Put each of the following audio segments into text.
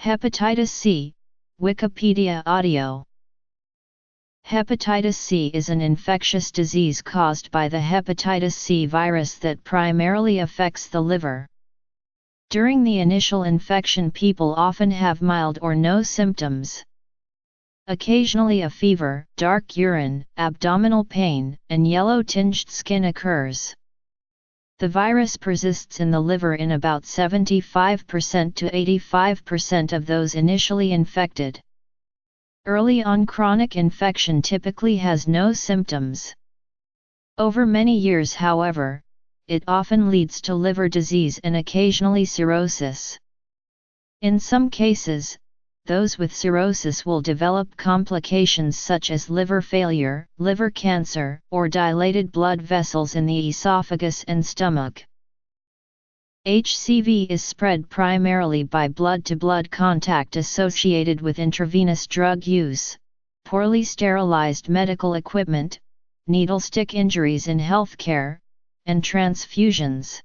Hepatitis C, Wikipedia audio. Hepatitis C is an infectious disease caused by the hepatitis C virus that primarily affects the liver. During the initial infection, people often have mild or no symptoms. Occasionally a fever, dark urine, abdominal pain, and yellow-tinged skin occurs. The virus persists in the liver in about 75% to 85% of those initially infected. Early on, chronic infection typically has no symptoms. Over many years, however, it often leads to liver disease and occasionally cirrhosis. In some cases, those with cirrhosis will develop complications such as liver failure, liver cancer, or dilated blood vessels in the esophagus and stomach. HCV is spread primarily by blood-to-blood contact associated with intravenous drug use, poorly sterilized medical equipment, needle stick injuries in healthcare, and transfusions.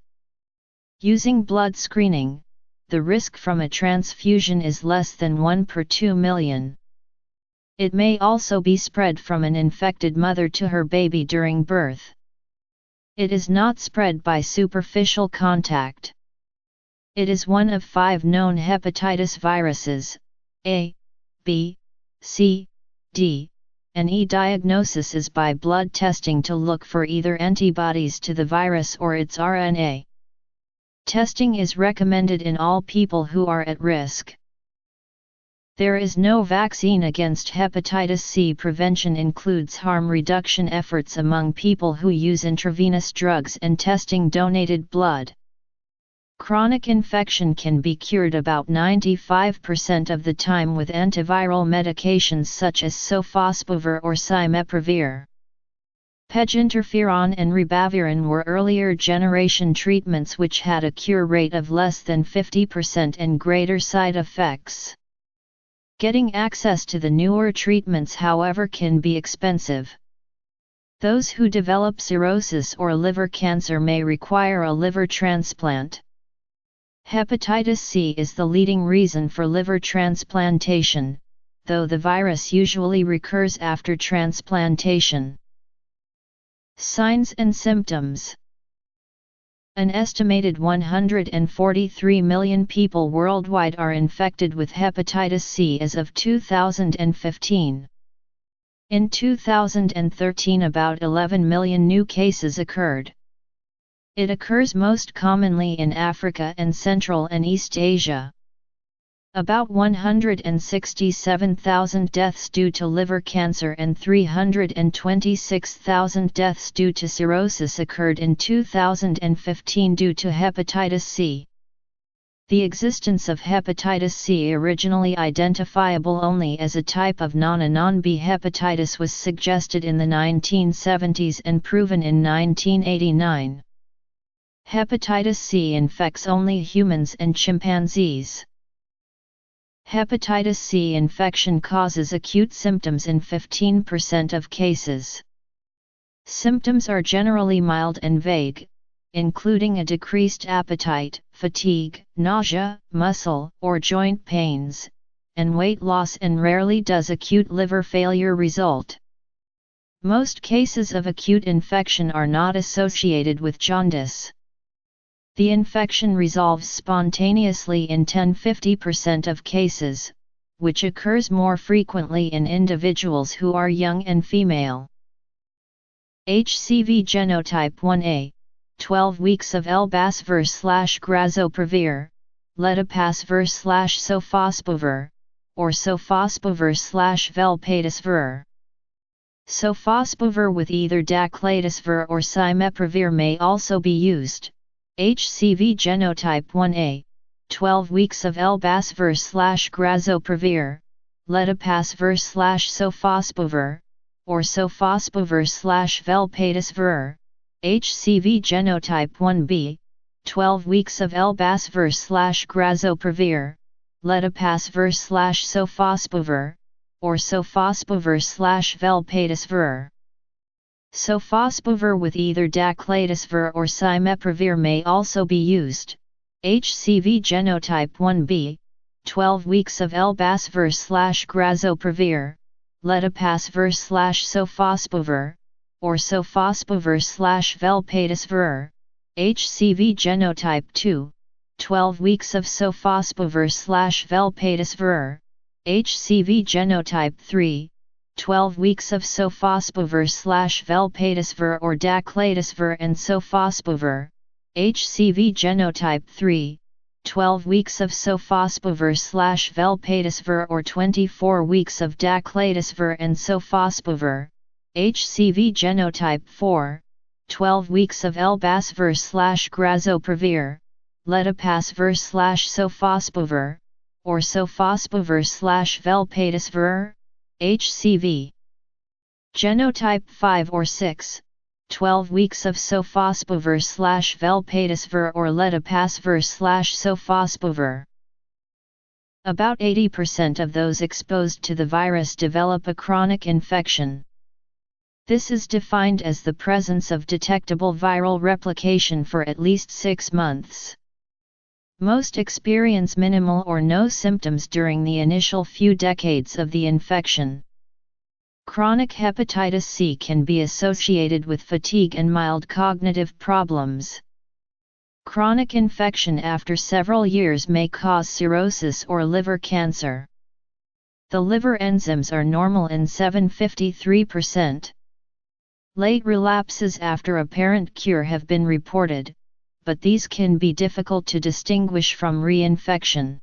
Using blood screening, the risk from a transfusion is less than 1 per 2 million. It may also be spread from an infected mother to her baby during birth. It is not spread by superficial contact. It is one of 5 known hepatitis viruses, A, B, C, D, and E. Diagnosis is by blood testing to look for either antibodies to the virus or its RNA. Testing is recommended in all people who are at risk. There is no vaccine against hepatitis C. Prevention includes harm reduction efforts among people who use intravenous drugs and testing donated blood. Chronic infection can be cured about 95% of the time with antiviral medications such as sofosbuvir or cimeprevir. Peginterferon and ribavirin were earlier generation treatments which had a cure rate of less than 50% and greater side effects. Getting access to the newer treatments, however, can be expensive. Those who develop cirrhosis or liver cancer may require a liver transplant. Hepatitis C is the leading reason for liver transplantation, though the virus usually recurs after transplantation. Signs and symptoms. An estimated 143 million people worldwide are infected with hepatitis C as of 2015. In 2013, about 11 million new cases occurred. It occurs most commonly in Africa and Central and East Asia. About 167,000 deaths due to liver cancer and 326,000 deaths due to cirrhosis occurred in 2015 due to hepatitis C. The existence of hepatitis C, originally identifiable only as a type of non-B hepatitis, was suggested in the 1970s and proven in 1989. Hepatitis C infects only humans and chimpanzees. Hepatitis C infection causes acute symptoms in 15% of cases. Symptoms are generally mild and vague, including a decreased appetite, fatigue, nausea, muscle or joint pains, and weight loss, and rarely does acute liver failure result. Most cases of acute infection are not associated with jaundice. The infection resolves spontaneously in 10–50% of cases, which occurs more frequently in individuals who are young and female. HCV genotype 1A, 12 weeks of elbasvir/grazoprevir, ledipasvir/sofosbuvir, or sofosbuvir/velpatasvir. Sofosbuvir with either daclatasvir or cimeprevir may also be used. HCV genotype 1A, 12 weeks of elbasvir/grazoprevir, ledipasvir/sofosbuvir, or sofosbuvir/velpatasvir. HCV genotype 1B, 12 weeks of elbasvir/grazoprevir, ledipasvir/sofosbuvir, or sofosbuvir/velpatasvir. Sofosbuvir with either daclatasvir or cimeprevir may also be used. HCV genotype 1B, 12 weeks of Elbasvir/Grazoprevir, Letapasvir/Sofosbuvir, or Sofosbuvir/Velpatasvir, HCV genotype 2, 12 weeks of Sofosbuvir/Velpatasvir, HCV genotype 3, 12 weeks of Sofosbuvir/Velpatasvir or Daclatasvir and Sofosbuvir, HCV genotype 3, 12 weeks of Sofosbuvir/Velpatasvir or 24 weeks of Daclatasvir and Sofosbuvir, HCV genotype 4, 12 weeks of Elbasvir/Grazoprevir, Letapasvir/Sofosbuvir, or Sofosbuvir/Velpatasvir, HCV genotype 5 or 6, 12 weeks of Sofosbuvir/Velpatasvir or Letapasvir/Sofosbuvir. About 80% of those exposed to the virus develop a chronic infection. This is defined as the presence of detectable viral replication for at least 6 months. Most experience minimal or no symptoms during the initial few decades of the infection. Chronic hepatitis C can be associated with fatigue and mild cognitive problems. Chronic infection after several years may cause cirrhosis or liver cancer. The liver enzymes are normal in 7.53%. Late relapses after apparent cure have been reported, but these can be difficult to distinguish from reinfection.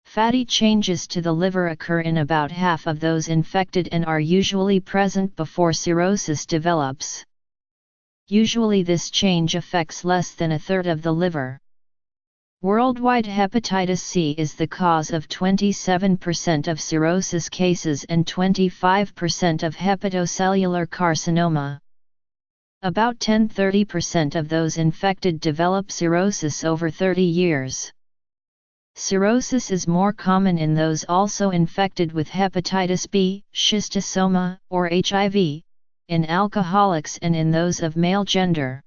Fatty changes to the liver occur in about half of those infected and are usually present before cirrhosis develops. Usually this change affects less than a third of the liver. Worldwide hepatitis C is the cause of 27% of cirrhosis cases and 25% of hepatocellular carcinoma. About 10–30% of those infected develop cirrhosis over 30 years. Cirrhosis is more common in those also infected with hepatitis B, schistosoma, or HIV, in alcoholics and in those of male gender.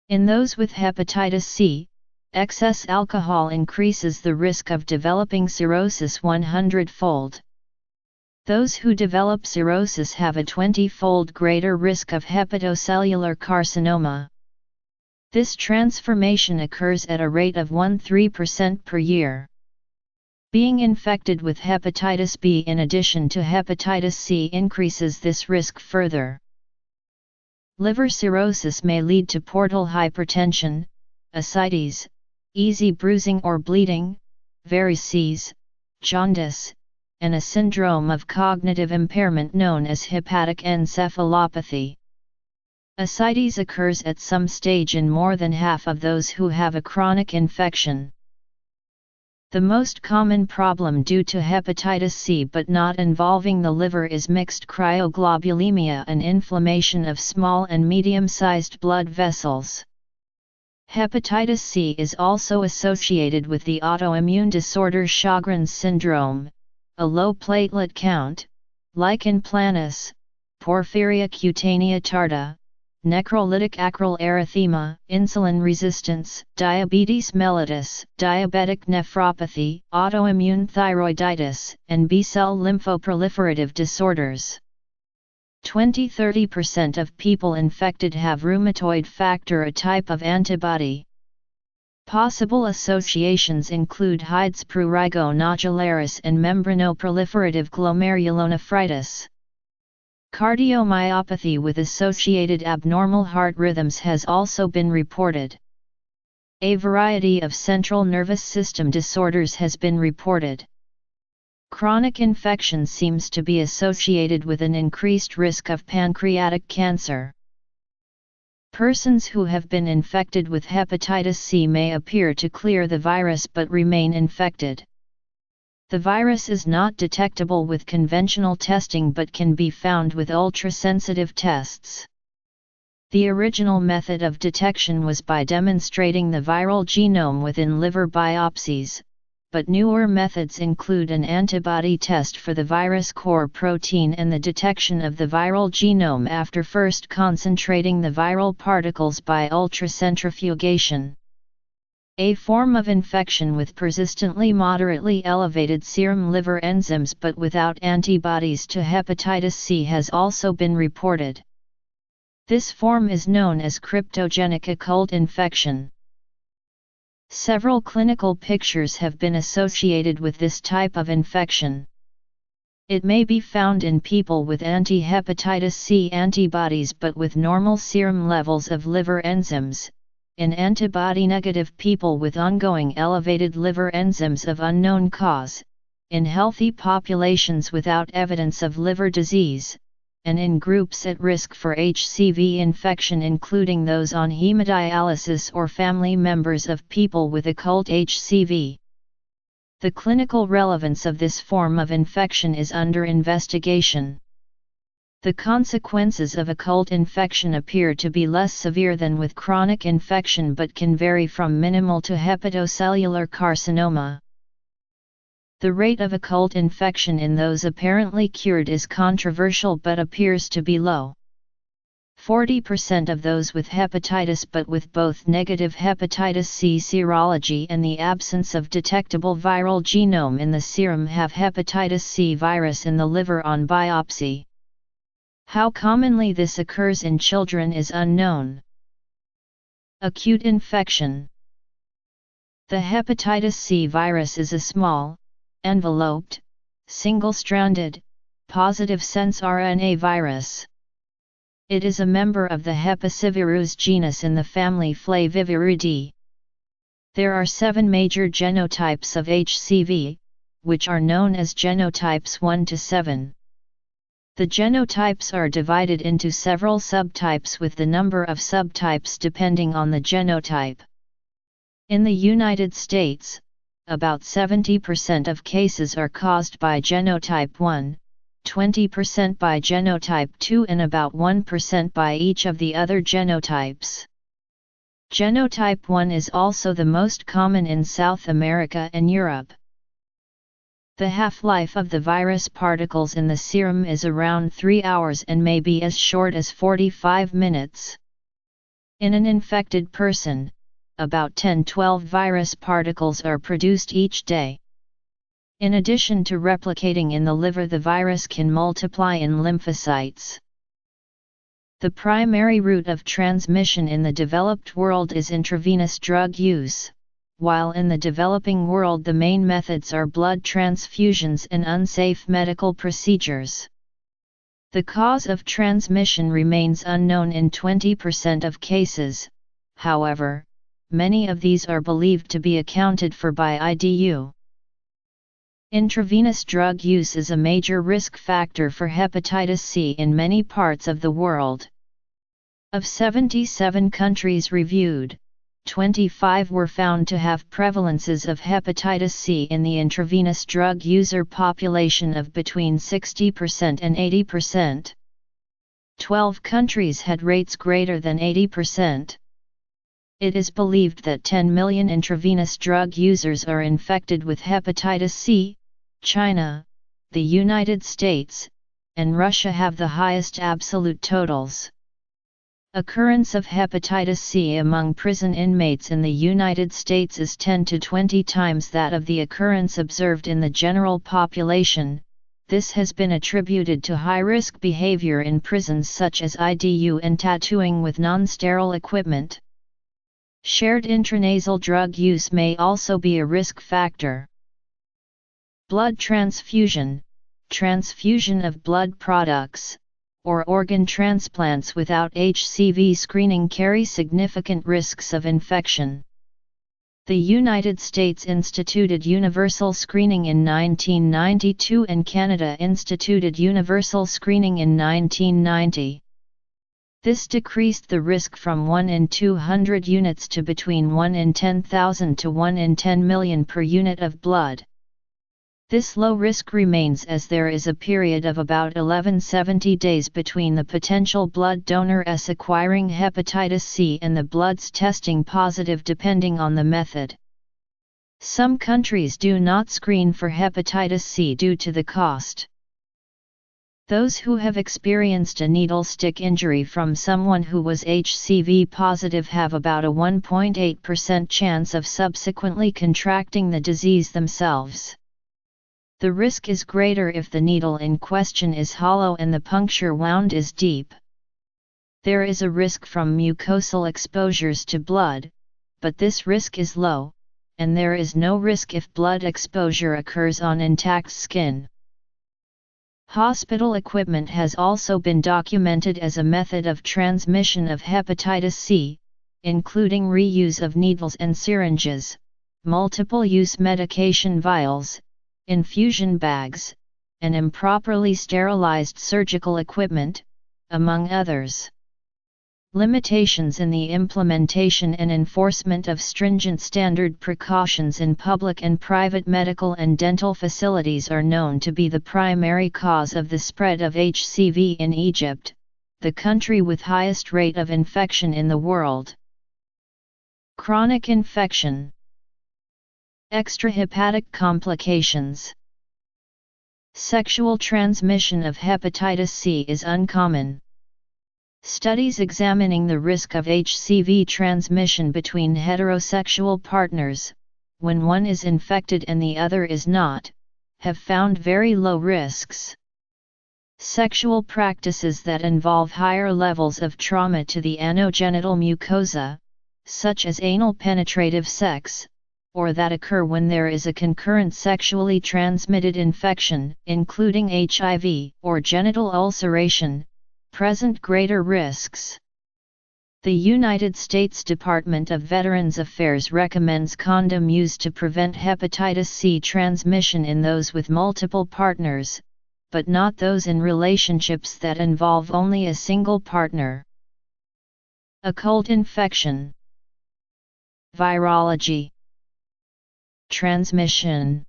In those with hepatitis C, excess alcohol increases the risk of developing cirrhosis 100-fold. Those who develop cirrhosis have a 20-fold greater risk of hepatocellular carcinoma. This transformation occurs at a rate of 1–3% per year. Being infected with hepatitis B in addition to hepatitis C increases this risk further. Liver cirrhosis may lead to portal hypertension, ascites, easy bruising or bleeding, varices, jaundice, and a syndrome of cognitive impairment known as hepatic encephalopathy. Ascites occurs at some stage in more than half of those who have a chronic infection. The most common problem due to hepatitis C but not involving the liver is mixed cryoglobulinemia, an inflammation of small and medium-sized blood vessels. Hepatitis C is also associated with the autoimmune disorder Sjogren's syndrome, a low platelet count, lichen planus, porphyria cutanea tarda, necrolytic acral erythema, insulin resistance, diabetes mellitus, diabetic nephropathy, autoimmune thyroiditis, and B-cell lymphoproliferative disorders. 20–30% of people infected have rheumatoid factor, a type of antibody. Possible associations include Hyde's prurigo nodularis and membranoproliferative glomerulonephritis. Cardiomyopathy with associated abnormal heart rhythms has also been reported. A variety of central nervous system disorders has been reported. Chronic infection seems to be associated with an increased risk of pancreatic cancer. Persons who have been infected with hepatitis C may appear to clear the virus but remain infected. The virus is not detectable with conventional testing but can be found with ultrasensitive tests. The original method of detection was by demonstrating the viral genome within liver biopsies, but newer methods include an antibody test for the virus core protein and the detection of the viral genome after first concentrating the viral particles by ultracentrifugation. A form of infection with persistently moderately elevated serum liver enzymes but without antibodies to hepatitis C has also been reported. This form is known as cryptogenic occult infection. Several clinical pictures have been associated with this type of infection. It may be found in people with anti-hepatitis C antibodies but with normal serum levels of liver enzymes, in antibody-negative people with ongoing elevated liver enzymes of unknown cause, in healthy populations without evidence of liver disease, and in groups at risk for HCV infection including those on hemodialysis or family members of people with occult HCV. The clinical relevance of this form of infection is under investigation. The consequences of occult infection appear to be less severe than with chronic infection but can vary from minimal to hepatocellular carcinoma. The rate of occult infection in those apparently cured is controversial but appears to be low. 40% of those with hepatitis but with both negative hepatitis C serology and the absence of detectable viral genome in the serum have hepatitis C virus in the liver on biopsy. How commonly this occurs in children is unknown. Acute infection. The hepatitis C virus is a small, enveloped, single-stranded, positive sense RNA virus. It is a member of the Hepicivirus genus in the family Flaviviridae. There are 7 major genotypes of HCV, which are known as genotypes 1 to 7. The genotypes are divided into several subtypes with the number of subtypes depending on the genotype. In the United States, about 70% of cases are caused by genotype 1, 20% by genotype 2 and about 1% by each of the other genotypes. Genotype 1 is also the most common in South America and Europe. The half-life of the virus particles in the serum is around 3 hours and may be as short as 45 minutes. In an infected person, about 10-12 virus particles are produced each day. In addition to replicating in the liver, the virus can multiply in lymphocytes. The primary route of transmission in the developed world is intravenous drug use, while in the developing world the main methods are blood transfusions and unsafe medical procedures. The cause of transmission remains unknown in 20% of cases, however, many of these are believed to be accounted for by IDU. Intravenous drug use is a major risk factor for hepatitis C in many parts of the world. Of 77 countries reviewed, 25 were found to have prevalences of hepatitis C in the intravenous drug user population of between 60% and 80%. 12 countries had rates greater than 80%. It is believed that 10 million intravenous drug users are infected with hepatitis C. China, the United States, and Russia have the highest absolute totals. Occurrence of hepatitis C among prison inmates in the United States is 10 to 20 times that of the occurrence observed in the general population. This has been attributed to high-risk behavior in prisons such as IDU and tattooing with non-sterile equipment. Shared intranasal drug use may also be a risk factor. Blood transfusion, transfusion of blood products, or organ transplants without HCV screening carry significant risks of infection. The United States instituted universal screening in 1992 and Canada instituted universal screening in 1990. This decreased the risk from 1 in 200 units to between 1 in 10,000 to 1 in 10 million per unit of blood. This low risk remains as there is a period of about 1170 days between the potential blood donor's acquiring hepatitis C and the blood's testing positive depending on the method. Some countries do not screen for hepatitis C due to the cost. Those who have experienced a needle stick injury from someone who was HCV positive have about a 1.8% chance of subsequently contracting the disease themselves. The risk is greater if the needle in question is hollow and the puncture wound is deep. There is a risk from mucosal exposures to blood, but this risk is low, and there is no risk if blood exposure occurs on intact skin. Hospital equipment has also been documented as a method of transmission of hepatitis C, including reuse of needles and syringes, multiple-use medication vials, infusion bags, and improperly sterilized surgical equipment, among others. Limitations in the implementation and enforcement of stringent standard precautions in public and private medical and dental facilities are known to be the primary cause of the spread of HCV in Egypt, the country with highest rate of infection in the world. Chronic infection. Extrahepatic complications. Sexual transmission of hepatitis C is uncommon. Studies examining the risk of HCV transmission between heterosexual partners, when one is infected and the other is not, have found very low risks. Sexual practices that involve higher levels of trauma to the anogenital mucosa, such as anal penetrative sex, or that occur when there is a concurrent sexually transmitted infection, including HIV or genital ulceration, present greater risks. The United States Department of Veterans Affairs recommends condom use to prevent hepatitis C transmission in those with multiple partners, but not those in relationships that involve only a single partner. Occult infection. Virology. Transmission.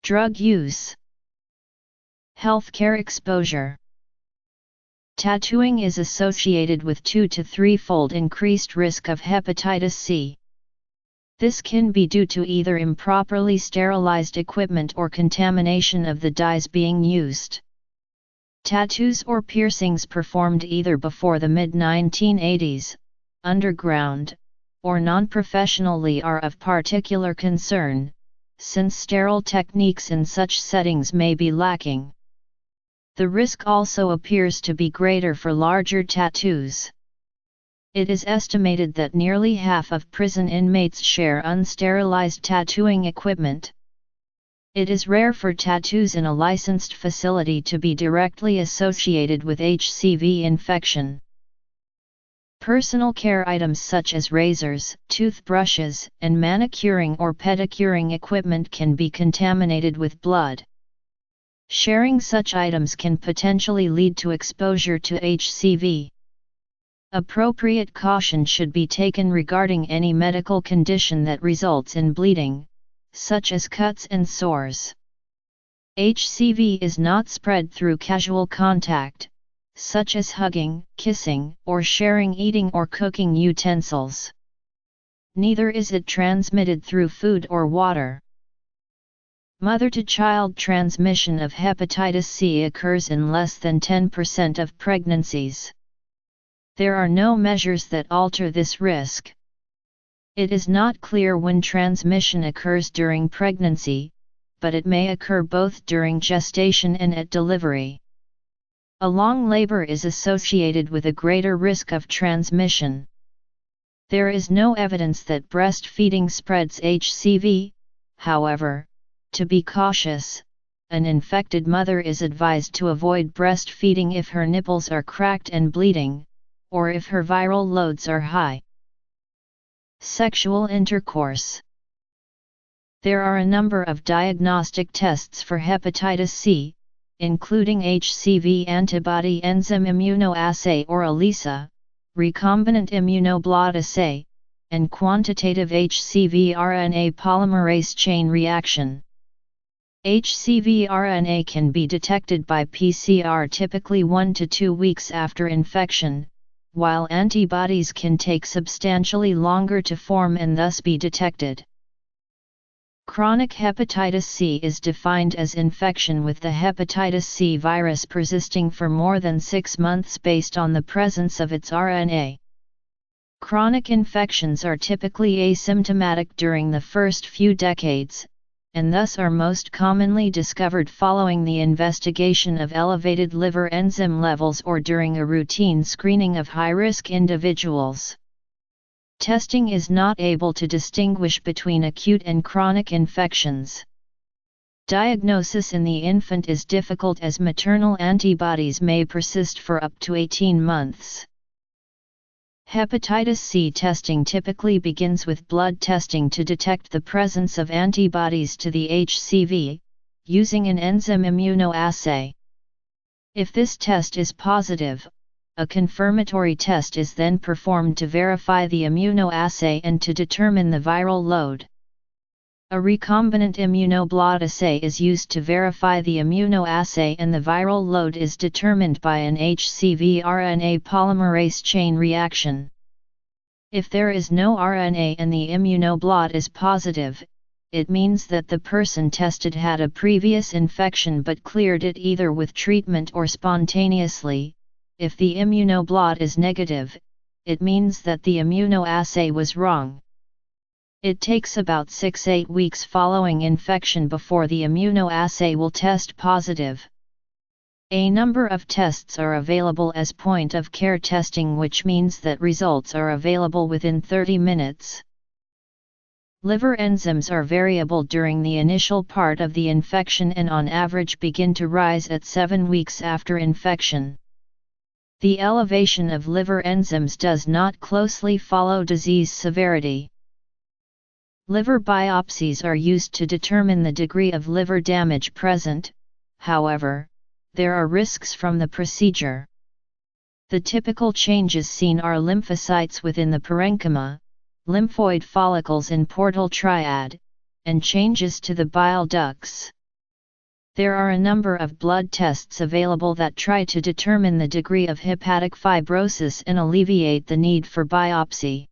Drug use. Healthcare exposure. Tattooing is associated with 2 to 3-fold increased risk of hepatitis C. This can be due to either improperly sterilized equipment or contamination of the dyes being used. Tattoos or piercings performed either before the mid-1980s, underground, or non-professionally are of particular concern, since sterile techniques in such settings may be lacking. The risk also appears to be greater for larger tattoos. It is estimated that nearly half of prison inmates share unsterilized tattooing equipment. It is rare for tattoos in a licensed facility to be directly associated with HCV infection. Personal care items such as razors, toothbrushes, and manicuring or pedicuring equipment can be contaminated with blood. Sharing such items can potentially lead to exposure to HCV. Appropriate caution should be taken regarding any medical condition that results in bleeding, such as cuts and sores. HCV is not spread through casual contact, such as hugging, kissing, or sharing eating or cooking utensils. Neither is it transmitted through food or water. Mother-to-child transmission of hepatitis C occurs in less than 10% of pregnancies. There are no measures that alter this risk. It is not clear when transmission occurs during pregnancy, but it may occur both during gestation and at delivery. A long labor is associated with a greater risk of transmission. There is no evidence that breastfeeding spreads HCV, however. To be cautious, an infected mother is advised to avoid breastfeeding if her nipples are cracked and bleeding, or if her viral loads are high. Sexual intercourse. There are a number of diagnostic tests for hepatitis C, including HCV antibody enzyme immunoassay or ELISA, recombinant immunoblot assay, and quantitative HCV RNA polymerase chain reaction. HCV RNA can be detected by PCR typically 1 to 2 weeks after infection, while antibodies can take substantially longer to form and thus be detected. Chronic hepatitis C is defined as infection with the hepatitis C virus persisting for more than 6 months based on the presence of its RNA. Chronic infections are typically asymptomatic during the first few decades, and thus are most commonly discovered following the investigation of elevated liver enzyme levels or during a routine screening of high-risk individuals. Testing is not able to distinguish between acute and chronic infections. Diagnosis in the infant is difficult as maternal antibodies may persist for up to 18 months. Hepatitis C testing typically begins with blood testing to detect the presence of antibodies to the HCV, using an enzyme immunoassay. If this test is positive, a confirmatory test is then performed to verify the immunoassay and to determine the viral load. A recombinant immunoblot assay is used to verify the immunoassay, and the viral load is determined by an HCV RNA polymerase chain reaction. If there is no RNA and the immunoblot is positive, it means that the person tested had a previous infection but cleared it either with treatment or spontaneously. If the immunoblot is negative, it means that the immunoassay was wrong. It takes about 6-8 weeks following infection before the immunoassay will test positive. A number of tests are available as point-of-care testing, which means that results are available within 30 minutes. Liver enzymes are variable during the initial part of the infection and on average begin to rise at 7 weeks after infection. The elevation of liver enzymes does not closely follow disease severity. Liver biopsies are used to determine the degree of liver damage present. However, there are risks from the procedure. The typical changes seen are lymphocytes within the parenchyma, lymphoid follicles in portal triad, and changes to the bile ducts. There are a number of blood tests available that try to determine the degree of hepatic fibrosis and alleviate the need for biopsy.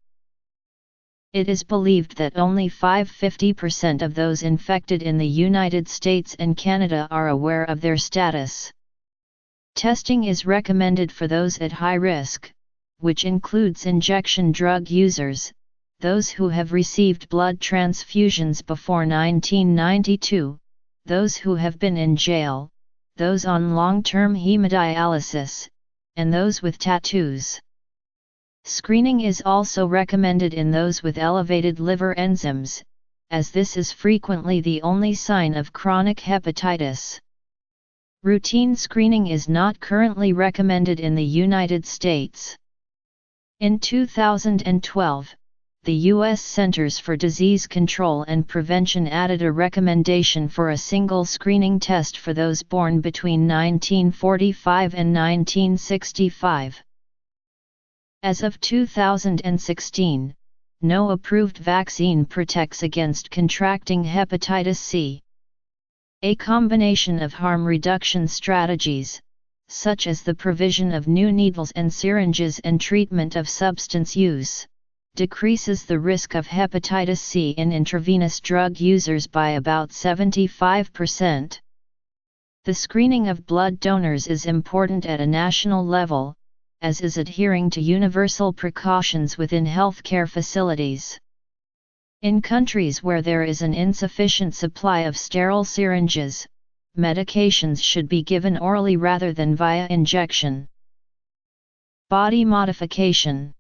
It is believed that only 50% of those infected in the United States and Canada are aware of their status. Testing is recommended for those at high risk, which includes injection drug users, those who have received blood transfusions before 1992, those who have been in jail, those on long-term hemodialysis, and those with tattoos. Screening is also recommended in those with elevated liver enzymes, as this is frequently the only sign of chronic hepatitis. Routine screening is not currently recommended in the United States. In 2012, the U.S. Centers for Disease Control and Prevention added a recommendation for a single screening test for those born between 1945 and 1965. As of 2016, no approved vaccine protects against contracting hepatitis C. A combination of harm reduction strategies, such as the provision of new needles and syringes and treatment of substance use, decreases the risk of hepatitis C in intravenous drug users by about 75%. The screening of blood donors is important at a national level, as is adhering to universal precautions within healthcare facilities. In countries where there is an insufficient supply of sterile syringes, medications should be given orally rather than via injection. Body modification.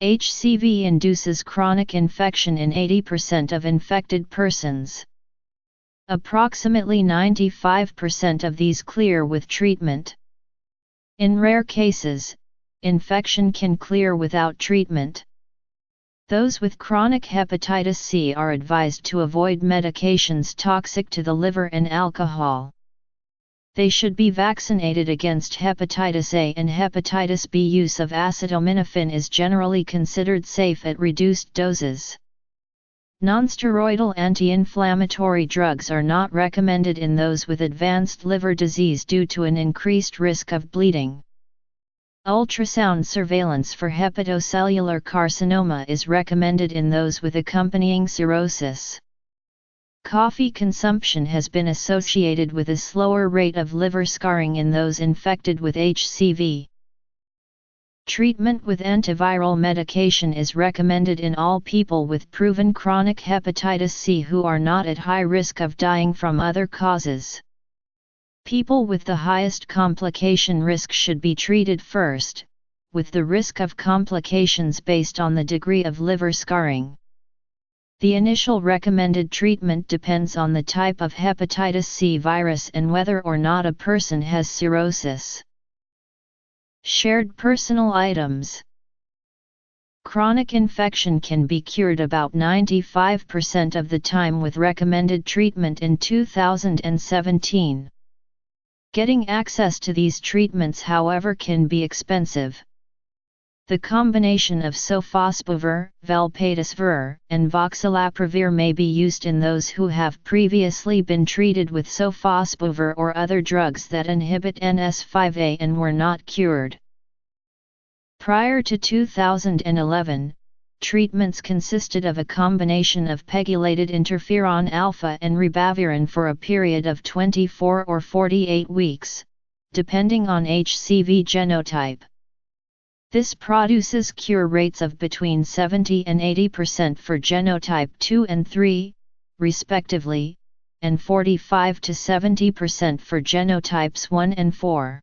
HCV induces chronic infection in 80% of infected persons. Approximately 95% of these clear with treatment. In rare cases, infection can clear without treatment. Those with chronic hepatitis C are advised to avoid medications toxic to the liver and alcohol. They should be vaccinated against hepatitis A and hepatitis B. Use of acetaminophen is generally considered safe at reduced doses. Nonsteroidal anti-inflammatory drugs are not recommended in those with advanced liver disease due to an increased risk of bleeding. Ultrasound surveillance for hepatocellular carcinoma is recommended in those with accompanying cirrhosis. Coffee consumption has been associated with a slower rate of liver scarring in those infected with HCV. Treatment with antiviral medication is recommended in all people with proven chronic hepatitis C who are not at high risk of dying from other causes. People with the highest complication risk should be treated first, with the risk of complications based on the degree of liver scarring. The initial recommended treatment depends on the type of hepatitis C virus and whether or not a person has cirrhosis. Shared personal items. Chronic infection can be cured about 95% of the time with recommended treatment in 2017. Getting access to these treatments, however, can be expensive. The combination of sofosbuvir, valproatisvir, and voxilaprevir may be used in those who have previously been treated with sofosbuvir or other drugs that inhibit NS5A and were not cured. Prior to 2011, treatments consisted of a combination of pegylated interferon alpha and ribavirin for a period of 24 or 48 weeks, depending on HCV genotype. This produces cure rates of between 70 and 80% for genotype 2 and 3, respectively, and 45 to 70% for genotypes 1 and 4.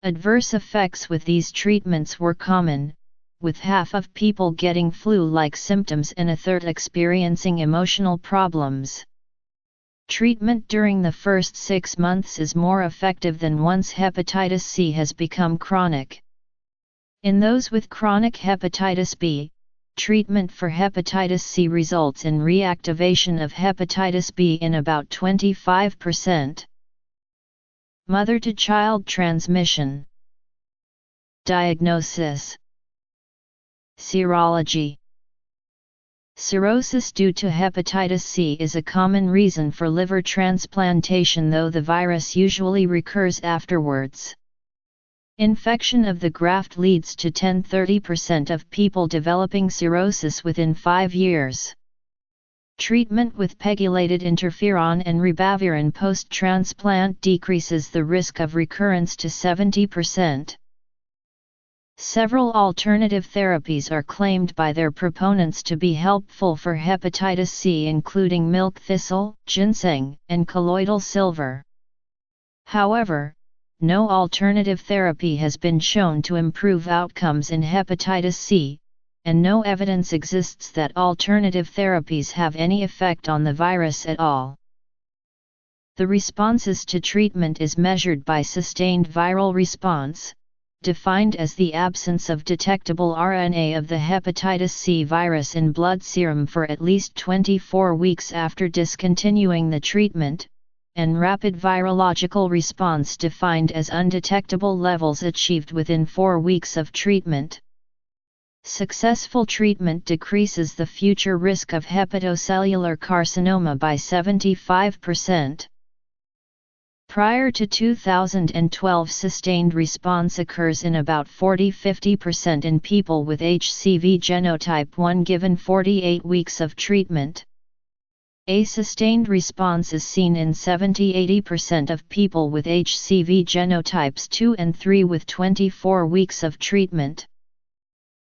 Adverse effects with these treatments were common, with half of people getting flu-like symptoms and a third experiencing emotional problems. Treatment during the first 6 months is more effective than once hepatitis C has become chronic. In those with chronic hepatitis B, treatment for hepatitis C results in reactivation of hepatitis B in about 25%. Mother-to-child transmission. Diagnosis. Serology. Cirrhosis due to hepatitis C is a common reason for liver transplantation, though the virus usually recurs afterwards. Infection of the graft leads to 10–30% of people developing cirrhosis within 5 years. Treatment with pegylated interferon and ribavirin post-transplant decreases the risk of recurrence to 70%. Several alternative therapies are claimed by their proponents to be helpful for hepatitis C, including milk thistle, ginseng, and colloidal silver. However, no alternative therapy has been shown to improve outcomes in hepatitis C, and no evidence exists that alternative therapies have any effect on the virus at all. The responses to treatment is measured by sustained viral response, defined as the absence of detectable RNA of the hepatitis C virus in blood serum for at least 24 weeks after discontinuing the treatment, and rapid virological response defined as undetectable levels achieved within 4 weeks of treatment. Successful treatment decreases the future risk of hepatocellular carcinoma by 75%. Prior to 2012, sustained response occurs in about 40–50% in people with HCV genotype 1 given 48 weeks of treatment. A sustained response is seen in 70–80% of people with HCV genotypes 2 and 3 with 24 weeks of treatment.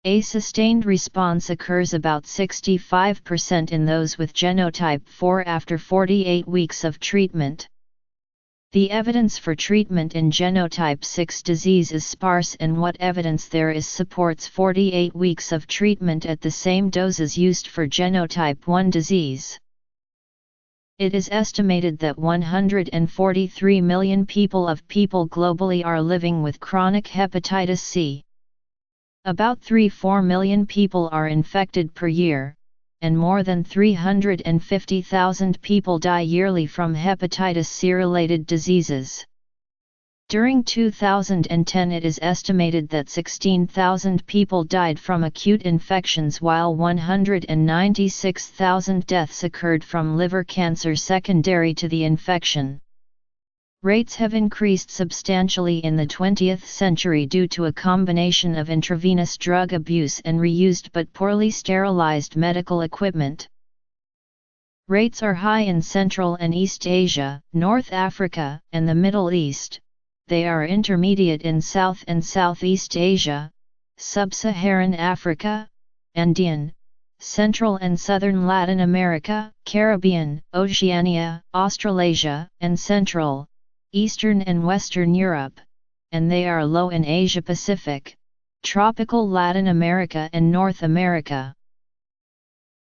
A sustained response occurs about 65% in those with genotype 4 after 48 weeks of treatment. The evidence for treatment in genotype 6 disease is sparse, and what evidence there is supports 48 weeks of treatment at the same doses used for genotype 1 disease. It is estimated that 143 million people globally are living with chronic hepatitis C. About 3–4 million people are infected per year, and more than 350,000 people die yearly from hepatitis C-related diseases. During 2010, it is estimated that 16,000 people died from acute infections, while 196,000 deaths occurred from liver cancer secondary to the infection. Rates have increased substantially in the 20th century due to a combination of intravenous drug abuse and reused but poorly sterilized medical equipment. Rates are high in Central and East Asia, North Africa, and the Middle East. They are intermediate in South and Southeast Asia, Sub-Saharan Africa, Andean, Central and Southern Latin America, Caribbean, Oceania, Australasia, and Central, Eastern and Western Europe, and they are low in Asia-Pacific, tropical Latin America and North America.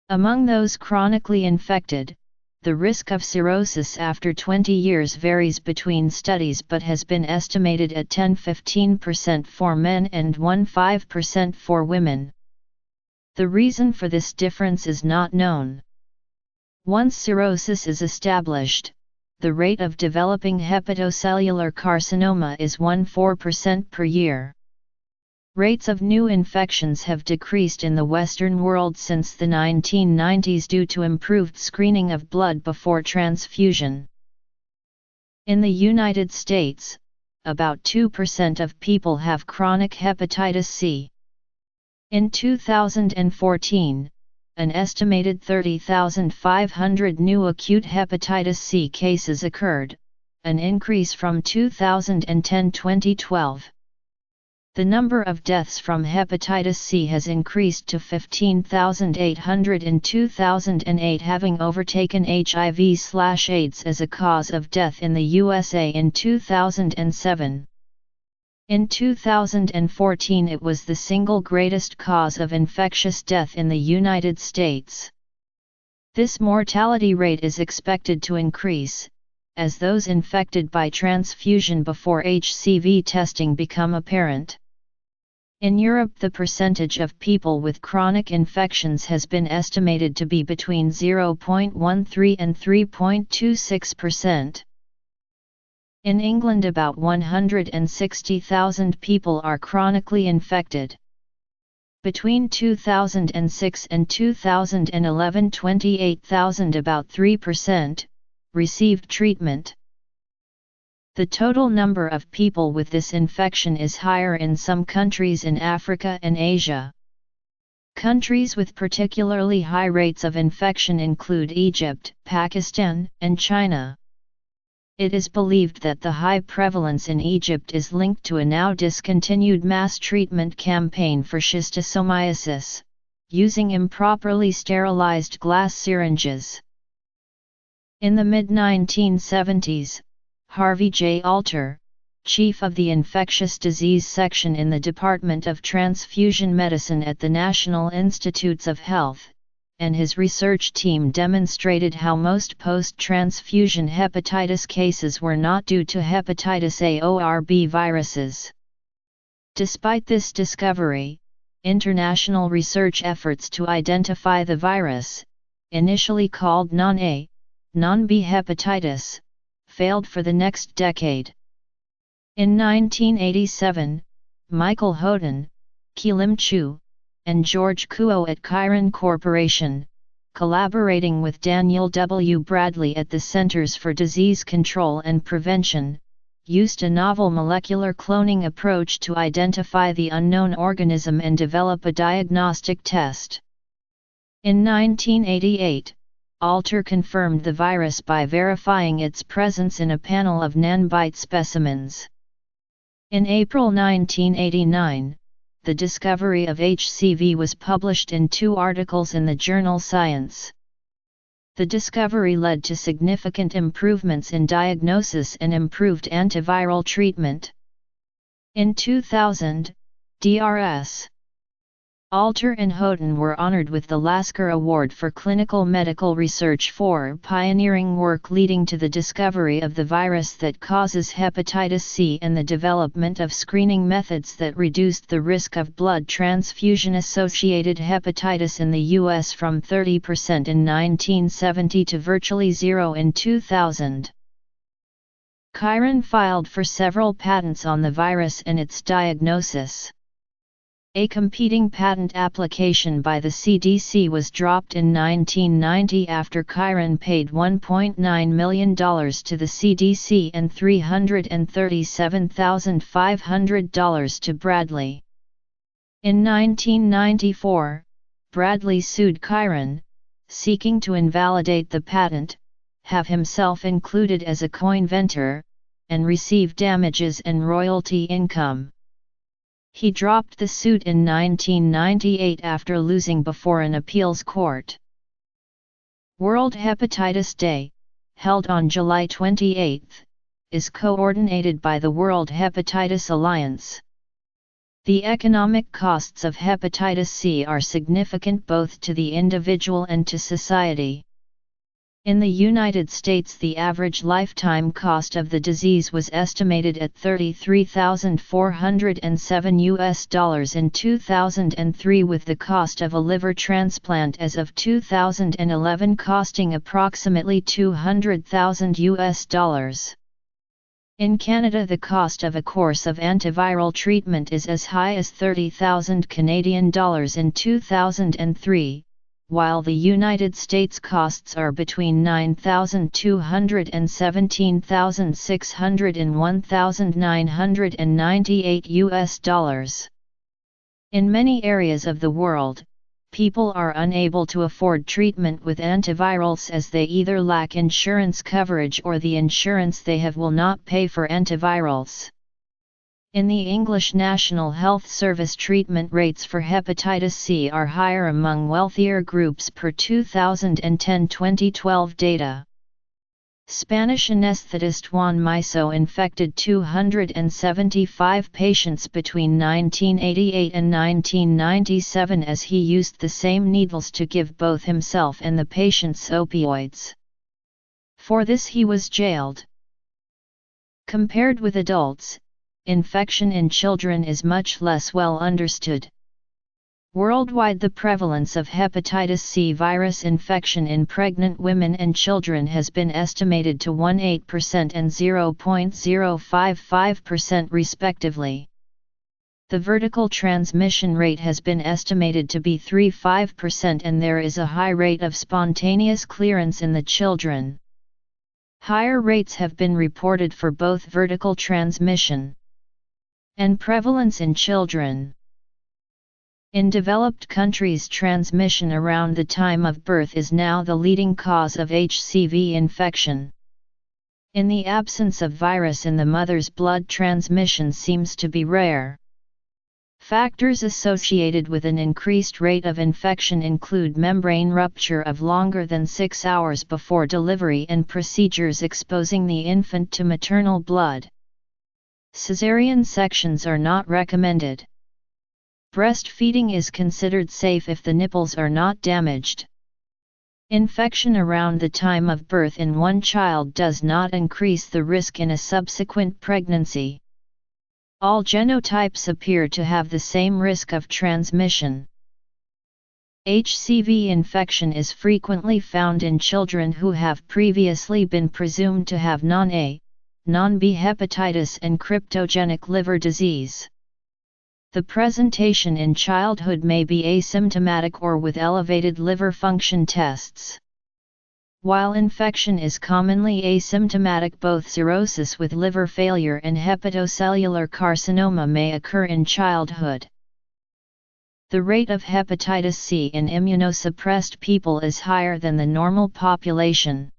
Among those chronically infected, the risk of cirrhosis after 20 years varies between studies but has been estimated at 10–15% for men and 1–5% for women. The reason for this difference is not known. Once cirrhosis is established, the rate of developing hepatocellular carcinoma is 1–4% per year. Rates of new infections have decreased in the Western world since the 1990s due to improved screening of blood before transfusion. In the United States, about 2% of people have chronic hepatitis C. In 2014, an estimated 30,500 new acute hepatitis C cases occurred, an increase from 2010–2012. The number of deaths from hepatitis C has increased to 15,800 in 2008, having overtaken HIV/AIDS as a cause of death in the USA in 2007. In 2014 it was the single greatest cause of infectious death in the United States. This mortality rate is expected to increase, as those infected by transfusion before HCV testing become apparent. In Europe, the percentage of people with chronic infections has been estimated to be between 0.13 and 3.26%. In England, about 160,000 people are chronically infected. Between 2006 and 2011, 28,000, about 3%, received treatment. The total number of people with this infection is higher in some countries in Africa and Asia. Countries with particularly high rates of infection include Egypt, Pakistan, and China. It is believed that the high prevalence in Egypt is linked to a now discontinued mass treatment campaign for schistosomiasis, using improperly sterilized glass syringes. In the mid-1970s, Harvey J. Alter, chief of the infectious disease section in the Department of Transfusion Medicine at the National Institutes of Health, and his research team demonstrated how most post-transfusion hepatitis cases were not due to hepatitis A or B viruses. Despite this discovery, international research efforts to identify the virus, initially called non-A, non-B hepatitis, failed for the next decade. In 1987, Michael Houghton, Ki-Lim Chu, and George Kuo at Chiron Corporation, collaborating with Daniel W. Bradley at the Centers for Disease Control and Prevention, used a novel molecular cloning approach to identify the unknown organism and develop a diagnostic test. In 1988, Alter confirmed the virus by verifying its presence in a panel of nanbite specimens. In April 1989, the discovery of HCV was published in 2 articles in the journal Science. The discovery led to significant improvements in diagnosis and improved antiviral treatment. In 2000, Drs. Alter and Houghton were honored with the Lasker Award for Clinical Medical Research for pioneering work leading to the discovery of the virus that causes hepatitis C and the development of screening methods that reduced the risk of blood transfusion-associated hepatitis in the U.S. from 30% in 1970 to virtually zero in 2000. Chiron filed for several patents on the virus and its diagnosis. A competing patent application by the CDC was dropped in 1990 after Chiron paid $1.9 million to the CDC and $337,500 to Bradley. In 1994, Bradley sued Chiron, seeking to invalidate the patent, have himself included as a co-inventor, and receive damages and royalty income. He dropped the suit in 1998 after losing before an appeals court. World Hepatitis Day, held on July 28, is coordinated by the World Hepatitis Alliance. The economic costs of hepatitis C are significant both to the individual and to society. In the United States, the average lifetime cost of the disease was estimated at $33,407 in 2003, with the cost of a liver transplant as of 2011 costing approximately $200,000. In Canada, the cost of a course of antiviral treatment is as high as $30,000 in 2003. While the United States costs are between $9,200 and $17,600 and $1,998. In many areas of the world, people are unable to afford treatment with antivirals as they either lack insurance coverage or the insurance they have will not pay for antivirals. In the English National Health Service, treatment rates for hepatitis C are higher among wealthier groups per 2010-2012 data. Spanish anesthetist Juan Miso infected 275 patients between 1988 and 1997 as he used the same needles to give both himself and the patients opioids. For this he was jailed. Compared with adults, infection in children is much less well understood. Worldwide, the prevalence of hepatitis C virus infection in pregnant women and children has been estimated to 18% and 0.055% respectively. The vertical transmission rate has been estimated to be 35%, and there is a high rate of spontaneous clearance in the children. Higher rates have been reported for both vertical transmission and prevalence in children. In developed countries, transmission around the time of birth is now the leading cause of HCV infection. In the absence of virus in the mother's blood, transmission seems to be rare. Factors associated with an increased rate of infection include membrane rupture of longer than 6 hours before delivery and procedures exposing the infant to maternal blood. Cesarean sections are not recommended. Breastfeeding is considered safe if the nipples are not damaged. Infection around the time of birth in one child does not increase the risk in a subsequent pregnancy. All genotypes appear to have the same risk of transmission. HCV infection is frequently found in children who have previously been presumed to have non-A, non-B hepatitis and cryptogenic liver disease. The presentation in childhood may be asymptomatic or with elevated liver function tests. While infection is commonly asymptomatic, both cirrhosis with liver failure and hepatocellular carcinoma may occur in childhood. The rate of hepatitis C in immunosuppressed people is higher than the normal population.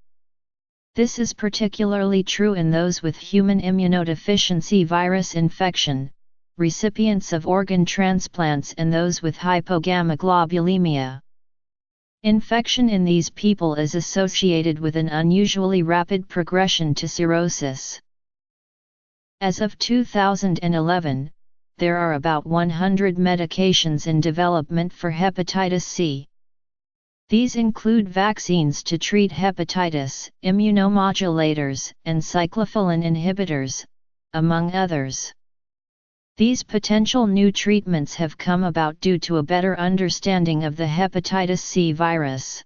This is particularly true in those with human immunodeficiency virus infection, recipients of organ transplants, and those with hypogammaglobulinemia. Infection in these people is associated with an unusually rapid progression to cirrhosis. As of 2011, there are about 100 medications in development for hepatitis C. These include vaccines to treat hepatitis, immunomodulators, and cyclophilin inhibitors, among others. These potential new treatments have come about due to a better understanding of the hepatitis C virus.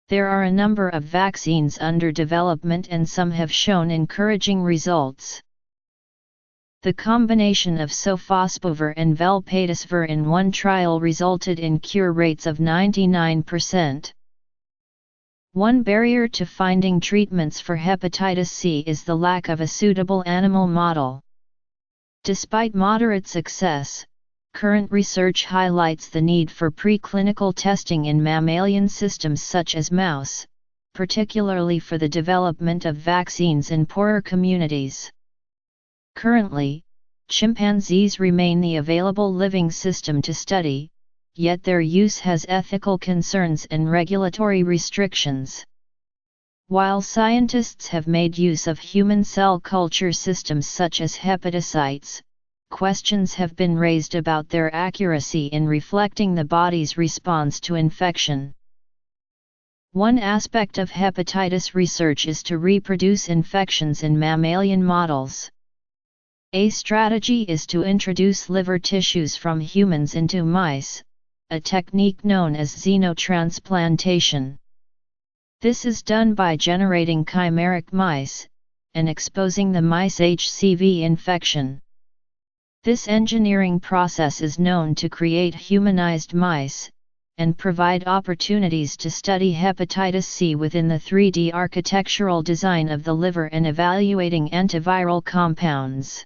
There are a number of vaccines under development and some have shown encouraging results. The combination of sofosbuvir and velpatasvir in one trial resulted in cure rates of 99%. One barrier to finding treatments for hepatitis C is the lack of a suitable animal model. Despite moderate success, Current research highlights the need for preclinical testing in mammalian systems such as mouse, particularly for the development of vaccines in poorer communities. Currently, chimpanzees remain the available living system to study, yet their use has ethical concerns and regulatory restrictions. While scientists have made use of human cell culture systems such as hepatocytes, questions have been raised about their accuracy in reflecting the body's response to infection. One aspect of hepatitis research is to reproduce infections in mammalian models. A strategy is to introduce liver tissues from humans into mice, a technique known as xenotransplantation. This is done by generating chimeric mice, and exposing the mice HCV infection. This engineering process is known to create humanized mice, and provide opportunities to study hepatitis C within the 3D architectural design of the liver and evaluating antiviral compounds.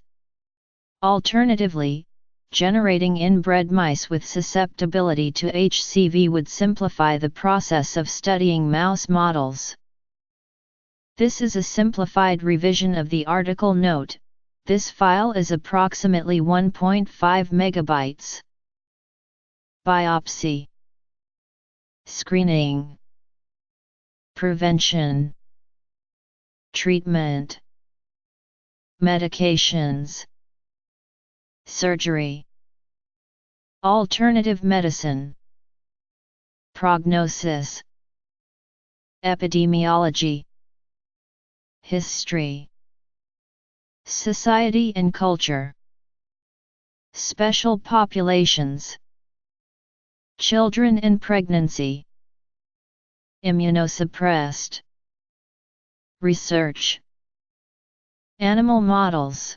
Alternatively, generating inbred mice with susceptibility to HCV would simplify the process of studying mouse models. This is a simplified revision of the article. Note: this file is approximately 1.5 megabytes. Biopsy, screening, prevention, treatment, medications, surgery, alternative medicine, prognosis, epidemiology, history, society and culture, special populations, children in pregnancy, immunosuppressed, research, animal models.